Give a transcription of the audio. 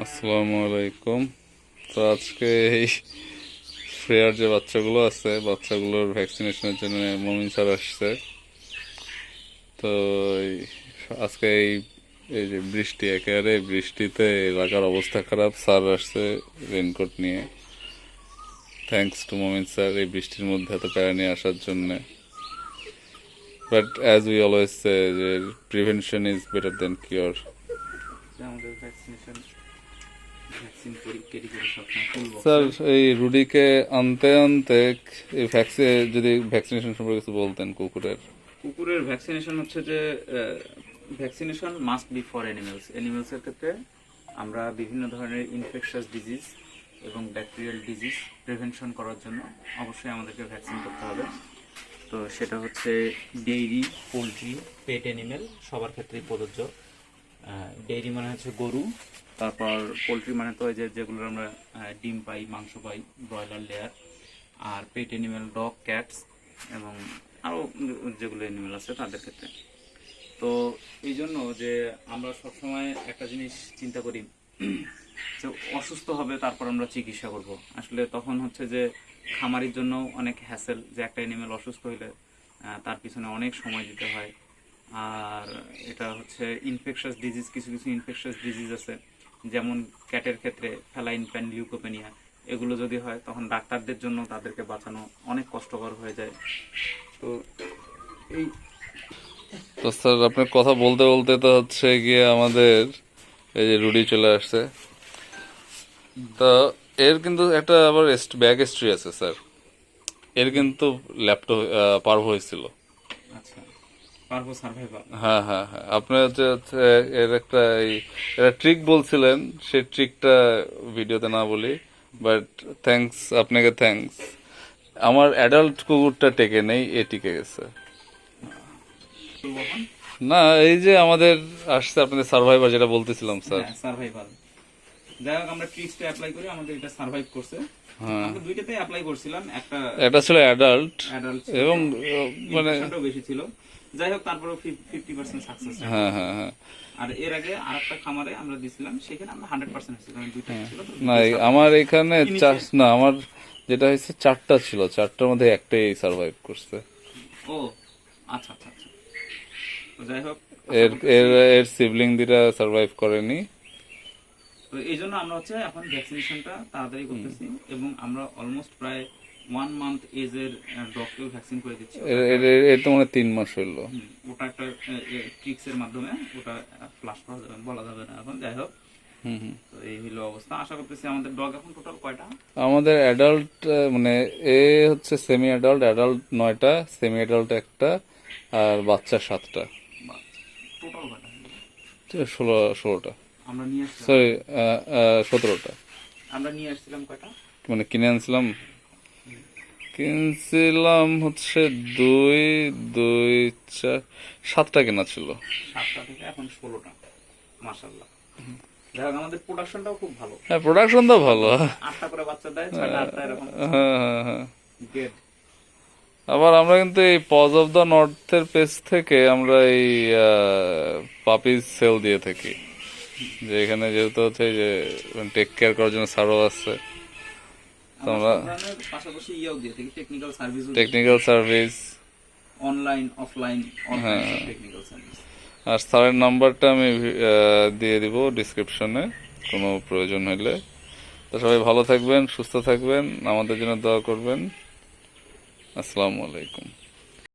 আসসালামু আলাইকুম। তো আজকে এই ফ্রেয়ার যে বাচ্চাগুলো আছে, বাচ্চাগুলোর ভ্যাকসিনেশনের জন্য মমিন স্যার আসছে। তো আজকে এই যে বৃষ্টি, একেবারে বৃষ্টিতে এলাকার অবস্থা খারাপ। স্যার আসছে রেনকোট নিয়ে। থ্যাঙ্কস টু মমিন স্যার এই বৃষ্টির মধ্যে এত প্যারা নিয়ে আসার জন্যে। But as we always say, যে prevention is better than cure. Sir, এই রুডিকে আনতে আনতে এই যদি ভ্যাকসিনেশন সম্পর্কে কিছু বলতেন। কুকুরের ভ্যাকসিনেশন হচ্ছে যে ভ্যাকসিনেশন মাস্ট বি ফর অ্যানিমেলসের ক্ষেত্রে আমরা বিভিন্ন ধরনের ইনফেকশাস ডিজিজ এবং ব্যাকটেরিয়াল ডিজিজ প্রিভেনশন করার জন্য অবশ্যই আমাদেরকে ভ্যাকসিন করতে হবে। তো সেটা হচ্ছে ডেইরি, পোলট্রি, পেট অ্যানিমেল সবার ক্ষেত্রেই প্রযোজ্য। ডেইরি মানে হচ্ছে গরু, তারপর পোলট্রি মানে তো যেগুলোর আমরা ডিম পাই, মাংস পাই, ব্রয়লার লেয়ার। আর পেট অ্যানিমেল ডগ, ক্যাটস এবং আরও যেগুলো অ্যানিমেল আছে তাদের ক্ষেত্রে। তো এই জন্য যে আমরা সবসময় একটা জিনিস চিন্তা করি যে অসুস্থ হবে তারপর আমরা চিকিৎসা করব, আসলে তখন হচ্ছে যে খামারির জন্য অনেক হ্যাসেল, যে একটা অ্যানিমেল অসুস্থ হইলে তার পিছনে অনেক সময় দিতে হয়। আর এটা হচ্ছে ইনফেকশাস ডিজিজ, কিছু কিছু ইনফেকশাস ডিজিজ আছে, যেমন ক্যাটের ক্ষেত্রে ফেলাইন প্যান লিউকোপেনিয়া, এগুলো যদি হয় তখন ডাক্তারদের জন্য তাদেরকে বাঁচানো অনেক কষ্টকর হয়ে যায়। তো এই তো স্যার, আপনার কথা বলতে বলতে তো হচ্ছে গিয়ে আমাদের এই যে রুডি চলে আসছে। তো এর কিন্তু একটা আবার ব্যাক হিস্ট্রি আছে স্যার। এর কিন্তু ল্যাপটপ পার্ভ হয়েছিল। আচ্ছা, পারবো সার্ভাইভাল। হ্যাঁ হ্যাঁ হ্যাঁ, আপনি হচ্ছে এর একটা এটা ট্রিক বলছিলেন, সেই ট্রিকটা ভিডিওতে না বলি, বাট থ্যাঙ্কস আপনাকে, থ্যাঙ্কস। আমার অ্যাডাল্ট কুকুরটা টেকে নেই, এ টিকে গেছে। না, এই যে আমাদের আসছে আপনাদের সার্ভাইভার, যেটা বলতেছিলাম স্যার। সার্ভাইভাল, যাই হোক আমরা ট্রিক্সটা অ্যাপ্লাই করি, আমাদের এটা সার্ভাইভ করছে। আমরা দুইটাতেই অ্যাপ্লাই করছিলাম, একটা ছিল অ্যাডাল্ট অ্যাডাল্ট এবং মানে ইনফেকশনটাও বেশি ছিল। যাই হোক তারপরেও 50% সাকসেস। হ্যাঁ হ্যাঁ হ্যাঁ। আর এর আগে আরেকটা খামারে আমরা দিছিলাম, সেখানে আমরা 100% হয়েছিল, কারণ দুইটা ছিল তো। না, আমার এখানে না, আমার যেটা হয়েছে চারটা ছিল, চারটার মধ্যে একটাই সার্ভাইভ করছে। ও আচ্ছা আচ্ছা আচ্ছা। তো যাই হোক, এর এর এর সিবলিং দুটা সার্ভাইভ করেনি। তো এই জন্য আমরা হচ্ছে এখন ভ্যাকসিনেশনটা তাড়াতাড়ি করতেছি, এবং আমরা অলমোস্ট প্রায় 1 মান্থ এজের ডগকেও ভ্যাকসিন করে দিচ্ছি। এর তো মানে 3 মাস হইলো। ওটা একটা ট্রিক্সের মাধ্যমে, ওটা ফ্লাশ করা যাবে বলা যাবে না এখন। যাই হোক, তো এই হলো অবস্থা। আশা করতেছি আমাদের ডগ এখন টোটাল কয়টা? আমাদের অ্যাডাল্ট মানে এ হচ্ছে সেমি অ্যাডাল্ট, অ্যাডাল্ট 9টা, সেমি অ্যাডাল্ট একটা, আর বাচ্চা 7টা। টোটাল কয়টা? 16টা, আমরা নিয়ে আসছিলাম, সরি 17টা। আমরা নিয়ে আসছিলাম কয়টা? মানে কিনছিলাম হচ্ছে 7টা কেনা ছিল। 7টা থেকে এখন 16টা, মাশাআল্লাহ। যাই হোক, আমাদের প্রোডাকশনটাও খুব ভালো। হ্যাঁ, প্রোডাকশন তো ভালো। 8টা করে বাচ্চা দেয়, 6টা 8টা এরকম। হ্যাঁ হ্যাঁ হ্যাঁ। গ্রেড। আবার আমরা কিন্তু এই পজ অফ দ্য নর্থের পেজ থেকে আমরা এই পাপিজ সেল দিয়ে থাকি, যে এখানে যেহেতু হচ্ছে যে টেক কেয়ার করার জন্য সারও আছে। আমরা পাশাপাশি ইয়েও দিয়ে থাকি, technical service, online offline all kinds of technical service. আর স্যারের নাম্বারটা আমি দিয়ে দিব ডিসক্রিপশনে, কোনো প্রয়োজন হলে। তো সবাই ভালো থাকবেন, সুস্থ থাকবেন, আমাদের জন্য দোয়া করবেন। আসসালামু আলাইকুম।